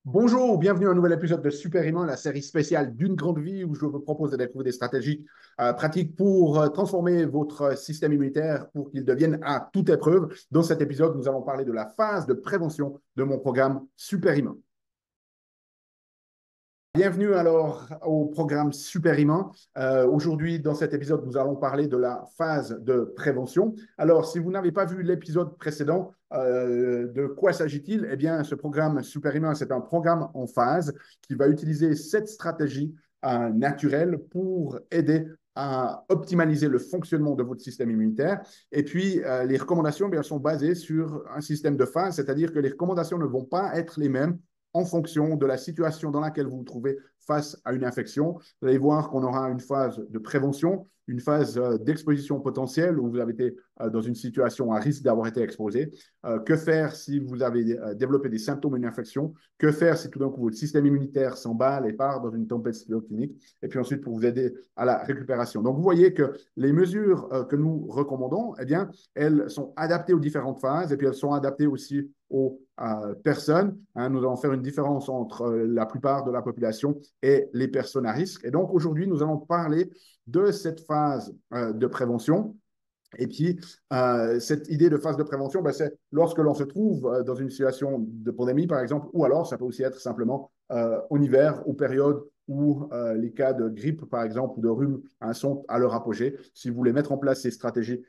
Bonjour, bienvenue à un nouvel épisode de Super Humain, la série spéciale d'une grande vie où je vous propose de découvrir des stratégies pratiques pour transformer votre système immunitaire pour qu'il devienne à toute épreuve. Dans cet épisode, nous allons parler de la phase de prévention de mon programme Super Humain. Bienvenue alors au programme Super Humain. Aujourd'hui, dans cet épisode, nous allons parler de la phase de prévention. Alors, si vous n'avez pas vu l'épisode précédent, de quoi s'agit-il? Eh bien, ce programme Super Humain, c'est un programme en phase qui va utiliser cette stratégie naturelle pour aider à optimaliser le fonctionnement de votre système immunitaire. Et puis, les recommandations, bien, sont basées sur un système de phase, c'est-à-dire que les recommandations ne vont pas être les mêmes en fonction de la situation dans laquelle vous vous trouvez face à une infection. Vous allez voir qu'on aura une phase de prévention, une phase d'exposition potentielle où vous avez été dans une situation à risque d'avoir été exposé. Que faire si vous avez développé des symptômes d'une infection? Que faire si tout d'un coup votre système immunitaire s'emballe et part dans une tempête cytokinique? Et puis ensuite pour vous aider à la récupération. Donc vous voyez que les mesures que nous recommandons, eh bien, elles sont adaptées aux différentes phases et puis elles sont adaptées aussi aux personnes. Nous allons faire une différence entre la plupart de la population et les personnes à risque. Et donc aujourd'hui, nous allons parler de cette phase de prévention. Et puis, cette idée de phase de prévention, ben, c'est lorsque l'on se trouve dans une situation de pandémie, par exemple, ou alors ça peut aussi être simplement en hiver, aux périodes où les cas de grippe, par exemple, ou de rhume sont à leur apogée. Si vous voulez mettre en place ces stratégies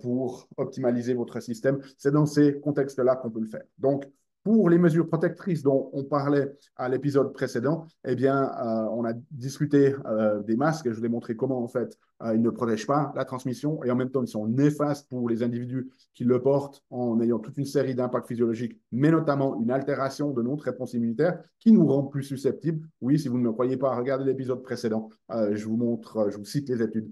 pour optimaliser votre système, c'est dans ces contextes-là qu'on peut le faire. Donc, pour les mesures protectrices dont on parlait à l'épisode précédent, eh bien, on a discuté des masques et je vous ai montré comment, en fait, ils ne protègent pas la transmission et en même temps, ils sont néfastes pour les individus qui le portent en ayant toute une série d'impacts physiologiques, mais notamment une altération de notre réponse immunitaire qui nous rend plus susceptibles. Oui, si vous ne me croyez pas, regardez l'épisode précédent. Je vous montre, je vous cite les études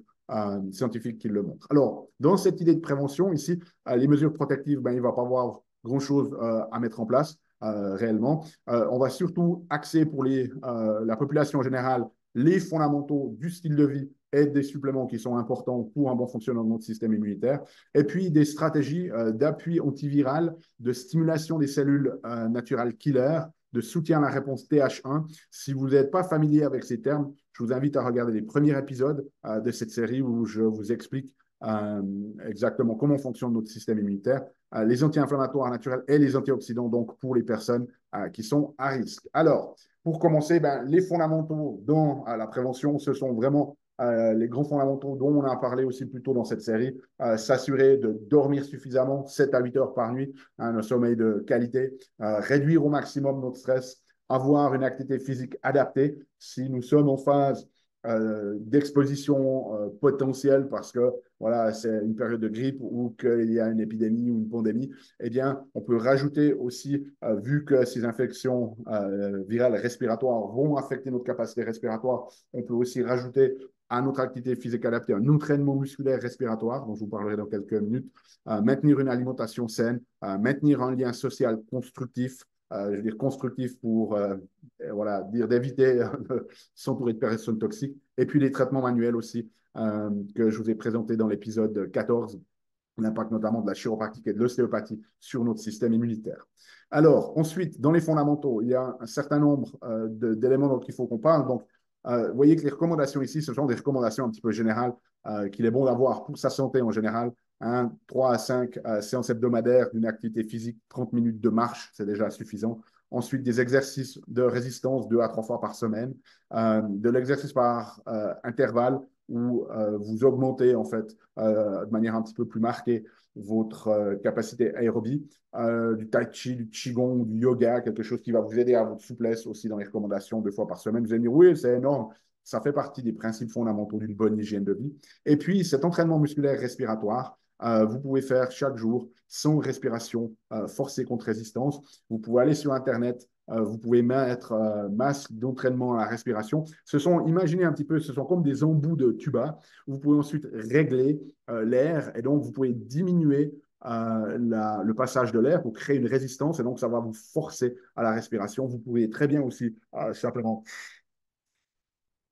scientifiques qui le montrent. Alors, dans cette idée de prévention, ici, les mesures protectives, ben, il ne va pas y avoir grand-chose à mettre en place réellement. On va surtout axer pour la population générale les fondamentaux du style de vie et des suppléments qui sont importants pour un bon fonctionnement de notre système immunitaire, et puis des stratégies d'appui antiviral, de stimulation des cellules naturelles killer, de soutien à la réponse TH1. Si vous n'êtes pas familier avec ces termes, je vous invite à regarder les premiers épisodes de cette série où je vous explique exactement comment fonctionne notre système immunitaire, les anti-inflammatoires naturels et les antioxydants, donc pour les personnes qui sont à risque. Alors, pour commencer, ben, les fondamentaux dans la prévention, ce sont vraiment les grands fondamentaux dont on a parlé aussi plus tôt dans cette série, s'assurer de dormir suffisamment, 7 à 8 heures par nuit, un sommeil de qualité, réduire au maximum notre stress, avoir une activité physique adaptée. Si nous sommes en phase d'exposition potentielle parce que voilà, c'est une période de grippe ou qu'il y a une épidémie ou une pandémie, eh bien, on peut rajouter aussi, vu que ces infections virales respiratoires vont affecter notre capacité respiratoire, on peut aussi rajouter à notre activité physique adaptée un entraînement musculaire respiratoire, dont je vous parlerai dans quelques minutes, maintenir une alimentation saine, maintenir un lien social constructif, je veux dire constructif pour voilà, dire d'éviter de s'entourer de personnes toxiques, et puis les traitements manuels aussi, que je vous ai présenté dans l'épisode 14, l'impact notamment de la chiropractique et de l'ostéopathie sur notre système immunitaire. Alors, ensuite, dans les fondamentaux, il y a un certain nombre d'éléments dont il faut qu'on parle. Donc, vous voyez que les recommandations ici, ce sont des recommandations un petit peu générales qu'il est bon d'avoir pour sa santé en général. 3 à 5 séances hebdomadaires d'une activité physique, 30 minutes de marche, c'est déjà suffisant. Ensuite, des exercices de résistance 2 à 3 fois par semaine, de l'exercice par intervalle où vous augmentez en fait de manière un petit peu plus marquée votre capacité aérobie, du tai chi, du qigong, du yoga, quelque chose qui va vous aider à votre souplesse aussi dans les recommandations 2 fois par semaine. Vous allez me dire, oui, c'est énorme. Ça fait partie des principes fondamentaux d'une bonne hygiène de vie. Et puis, cet entraînement musculaire respiratoire, vous pouvez faire chaque jour sans respiration forcée contre résistance. Vous pouvez aller sur Internet, vous pouvez mettre masque d'entraînement à la respiration. Imaginez un petit peu, ce sont comme des embouts de tuba. Vous pouvez ensuite régler l'air et donc vous pouvez diminuer le passage de l'air pour créer une résistance et donc ça va vous forcer à la respiration. Vous pouvez très bien aussi simplement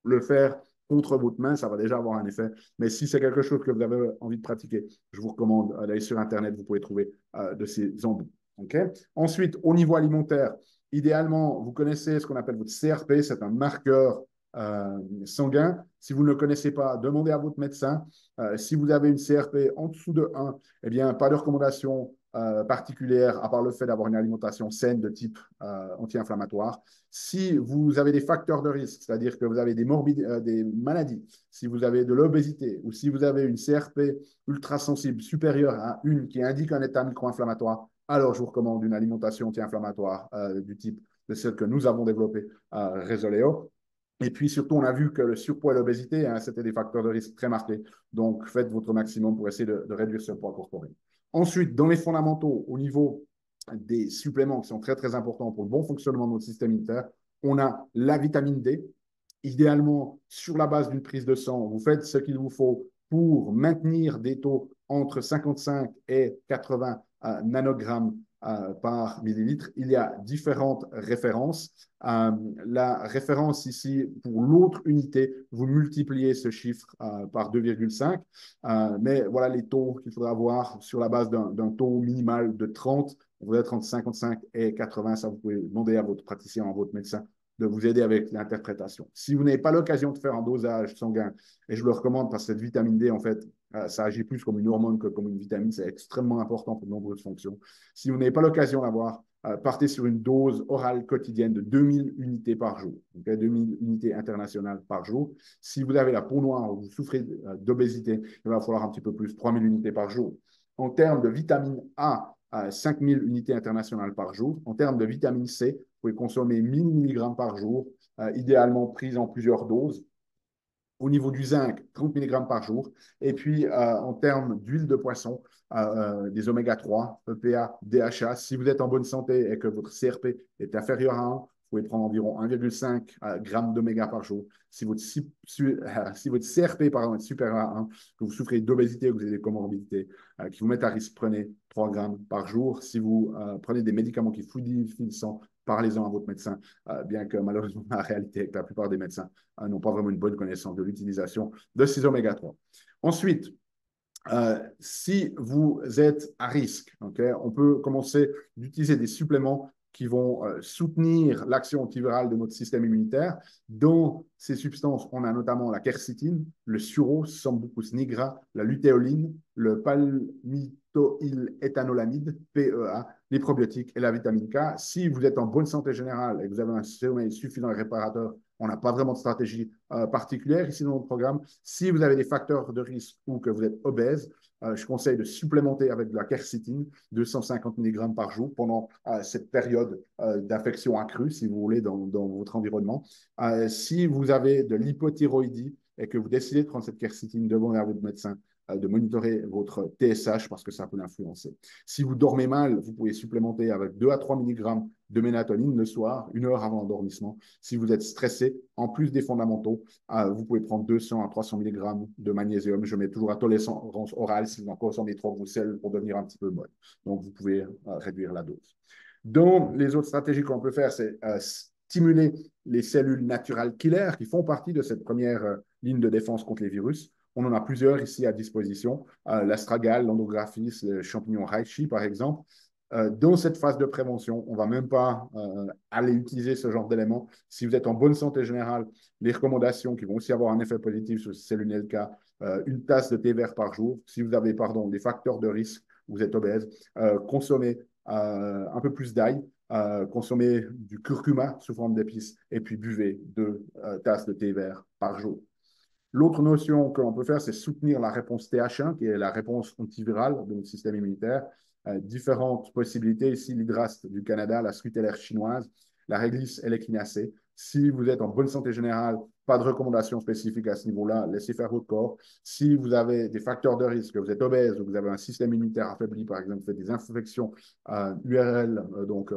le faire contre votre main, ça va déjà avoir un effet. Mais si c'est quelque chose que vous avez envie de pratiquer, je vous recommande d'aller sur Internet, vous pouvez trouver de ces embouts. Okay. Ensuite, au niveau alimentaire, Idéalement, vous connaissez ce qu'on appelle votre CRP, c'est un marqueur sanguin. Si vous ne le connaissez pas, demandez à votre médecin. Si vous avez une CRP en dessous de 1, eh bien, pas de recommandation particulière à part le fait d'avoir une alimentation saine de type anti-inflammatoire. Si vous avez des facteurs de risque, c'est-à-dire que vous avez des maladies, si vous avez de l'obésité ou si vous avez une CRP ultra sensible supérieure à une qui indique un état micro-inflammatoire, alors je vous recommande une alimentation anti-inflammatoire du type de celle que nous avons développée à Resoleo. Et puis surtout, on a vu que le surpoids et l'obésité, hein, c'était des facteurs de risque très marqués. Donc, faites votre maximum pour essayer de réduire ce poids corporel. Ensuite, dans les fondamentaux, au niveau des suppléments qui sont très, très importants pour le bon fonctionnement de notre système immunitaire, on a la vitamine D. Idéalement, sur la base d'une prise de sang, vous faites ce qu'il vous faut pour maintenir des taux entre 55 et 80 nanogrammes par millilitre. Il y a différentes références. La référence ici, pour l'autre unité, vous multipliez ce chiffre par 2,5. Mais voilà les taux qu'il faudra avoir sur la base d'un taux minimal de 30. Vous êtes entre 55 et 80. Ça, vous pouvez demander à votre praticien, à votre médecin de vous aider avec l'interprétation. Si vous n'avez pas l'occasion de faire un dosage sanguin, et je le recommande parce que cette vitamine D, en fait, ça agit plus comme une hormone que comme une vitamine, c'est extrêmement important pour de nombreuses fonctions. Si vous n'avez pas l'occasion d'avoir, partez sur une dose orale quotidienne de 2000 unités par jour, okay, 2000 unités internationales par jour. Si vous avez la peau noire ou vous souffrez d'obésité, il va falloir un petit peu plus, 3000 unités par jour. En termes de vitamine A, 5000 unités internationales par jour. En termes de vitamine C, vous pouvez consommer 1000 mg par jour, idéalement prise en plusieurs doses. Au niveau du zinc, 30 mg par jour. Et puis, en termes d'huile de poisson, des oméga 3, EPA, DHA, si vous êtes en bonne santé et que votre CRP est inférieur à 1, vous pouvez prendre environ 1,5 g d'oméga par jour. Si votre CRP pardon, est supérieur à 1, que vous souffrez d'obésité ou que vous avez des comorbidités qui vous mettent à risque, prenez 3 grammes par jour. Si vous prenez des médicaments qui fluidifient le sang, parlez-en à votre médecin, bien que malheureusement, la réalité est que la plupart des médecins n'ont pas vraiment une bonne connaissance de l'utilisation de ces oméga 3. Ensuite, si vous êtes à risque, okay, on peut commencer d'utiliser des suppléments qui vont soutenir l'action antivirale de notre système immunitaire. Dans ces substances, on a notamment la quercétine, le sureau, Sambucus nigra, la lutéoline, le palmitoyléthanolamide, PEA, les probiotiques et la vitamine K. Si vous êtes en bonne santé générale et que vous avez un sommeil suffisant et réparateur, on n'a pas vraiment de stratégie particulière ici dans notre programme. Si vous avez des facteurs de risque ou que vous êtes obèse, je conseille de supplémenter avec de la quercétine, 250 mg par jour pendant cette période d'infection accrue, si vous voulez, dans votre environnement. Si vous avez de l'hypothyroïdie et que vous décidez de prendre cette quercétine, demandez à votre médecin de monitorer votre TSH parce que ça peut l'influencer. Si vous dormez mal, vous pouvez supplémenter avec 2 à 3 mg de mélatonine le soir, 1 heure avant l'endormissement. Si vous êtes stressé, en plus des fondamentaux, vous pouvez prendre 200 à 300 mg de magnésium. Je mets toujours à tolérance orale si vous en consommez trop, vous sel pour devenir un petit peu molle. Donc, vous pouvez réduire la dose. Donc, les autres stratégies qu'on peut faire, c'est stimuler les cellules naturales killer qui font partie de cette première ligne de défense contre les virus. On en a plusieurs ici à disposition. L'astragale, l'endographis, le champignon reishi, par exemple. Dans cette phase de prévention, on ne va même pas aller utiliser ce genre d'éléments. Si vous êtes en bonne santé générale, les recommandations qui vont aussi avoir un effet positif sur ces cellules NK, une tasse de thé vert par jour. Si vous avez des facteurs de risque, vous êtes obèse, consommez un peu plus d'ail, consommez du curcuma sous forme d'épices et puis buvez 2 tasses de thé vert par jour. L'autre notion que l'on peut faire, c'est soutenir la réponse TH1, qui est la réponse antivirale de notre système immunitaire. Différentes possibilités, ici l'hydraste du Canada, la Scutellaire chinoise, la réglisse et l'équinacée. Si vous êtes en bonne santé générale, pas de recommandation spécifique à ce niveau-là, laissez faire votre corps. Si vous avez des facteurs de risque, vous êtes obèse ou vous avez un système immunitaire affaibli, par exemple, vous faites des infections URL, donc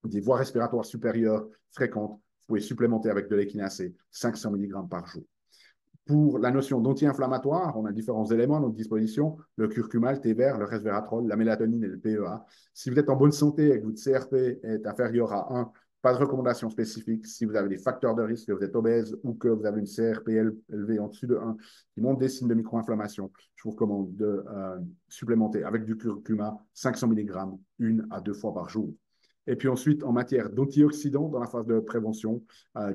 des voies respiratoires supérieures fréquentes, vous pouvez supplémenter avec de l'équinacée, 500 mg par jour. Pour la notion d'anti-inflammatoire, on a différents éléments à notre disposition, le curcuma, le thé vert, le resveratrol, la mélatonine et le PEA. Si vous êtes en bonne santé et que votre CRP est inférieur à 1, pas de recommandation spécifique. Si vous avez des facteurs de risque, que vous êtes obèse ou que vous avez une CRP élevée en dessus de 1 qui montre des signes de micro-inflammation, je vous recommande de supplémenter avec du curcuma 500 mg 1 à 2 fois par jour. Et puis ensuite, en matière d'antioxydants, dans la phase de prévention,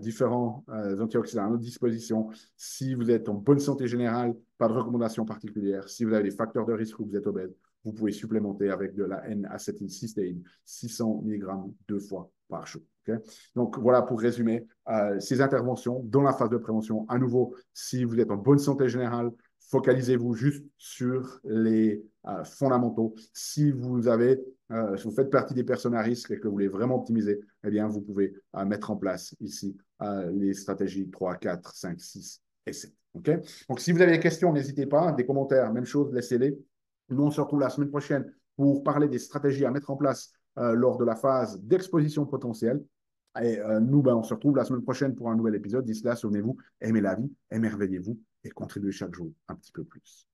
différents antioxydants à notre disposition. Si vous êtes en bonne santé générale, pas de recommandations particulières. Si vous avez des facteurs de risque ou vous êtes obèse, vous pouvez supplémenter avec de la N-acétylcystéine, 600 mg 2 fois par jour. Okay? Donc voilà pour résumer ces interventions dans la phase de prévention. À nouveau, si vous êtes en bonne santé générale, focalisez-vous juste sur les fondamentaux. Si si vous faites partie des personnes à risque et que vous voulez vraiment optimiser, eh bien, vous pouvez mettre en place ici les stratégies 3, 4, 5, 6 et 7. Okay? Donc, si vous avez des questions, n'hésitez pas. Des commentaires, même chose, laissez-les. Nous, on se retrouve la semaine prochaine pour parler des stratégies à mettre en place lors de la phase d'exposition potentielle. Et nous, on se retrouve la semaine prochaine pour un nouvel épisode. D'ici là, souvenez-vous, aimez la vie, émerveillez-vous et contribuez chaque jour un petit peu plus.